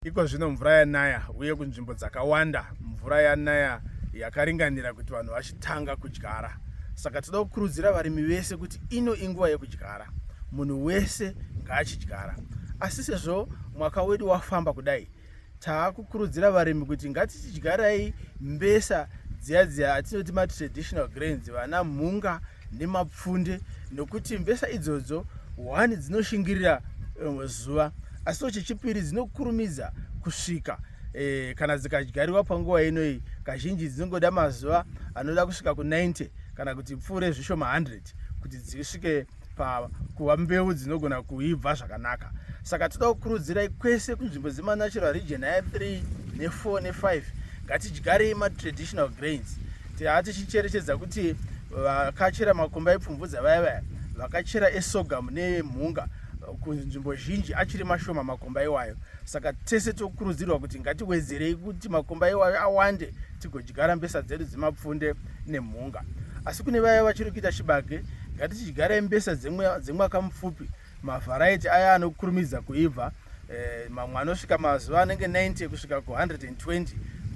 Iko zvino mvura yanaya uye kunzvimbo dzakawanda mvura yanaya yakaringanira kuti vanhu vachitanga kudyara. Saka toda kukurudzira varimi vese kuti ino inguva yekudyara. Munhu wese ngaachidyara. Asi sezvo mwaka wedu wafamba kudai, taakukurudzira varimi kuti ngatichidyarai mbesa dziya atinoti traditional grains, vana mhunga nemapfunde, nokuti mbesa idzodzo one dzinoshingirira zuva, asi chechipiri dzinokurumidza kusvika. Kana dzikadyariwa panguva inoyi kazhinji dzinongoda mazuva anoda kusvika ku90 kana kuti pfuure zvishoma 100 kuti dzisvike kuva mbeu dzinogona kuibva zvakanaka. Saka toda kukurudzirai kwese kunzvimbo dzema-natural region aya 3 ne4 ne5 ngatidyarei traditional grains. Tichicherechedza kuti vakachera makomba epfumvudza vaya vakachera esorghum nemhunga kunzvimbo zhinji achiri mashoma makomba iwayo. Saka tese tokurudzirwa kuti ngatiwedzerei kuti makomba iwayo awande tigodyara mbesa dzedu dzemapfunde nemhunga. Asi kune vaya vachiri kuita chibage, ngatichidyarai mbesa dzemwaka mupfupi, mavharaiti aya anokurumidza kuibva, mamwe anosvika mazuva anenge 90 kusvika ku120,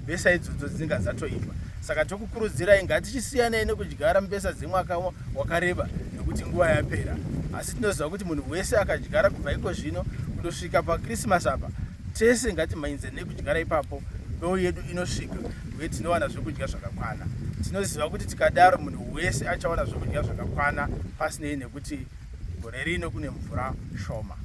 mbesa idzodzo dzinenge dzatoibva. Saka tokukurudzirai ngatichisiyane nekudyara mbesa dzemwaka wakareba nekuti nguva yapera. Asi tinoziva kuti munhu wese akadyara kubva iko zvino kundosvika paKrismasi apa, tese ngatimhanyidze nekudyara ipapo, mbeu yedu inosvika uye tinowana zvekudya zvakakwana. Tinoziva kuti tikadaro munhu wese achawana zvekudya zvakakwana, pasinei nekuti gore rino kune mvura shoma.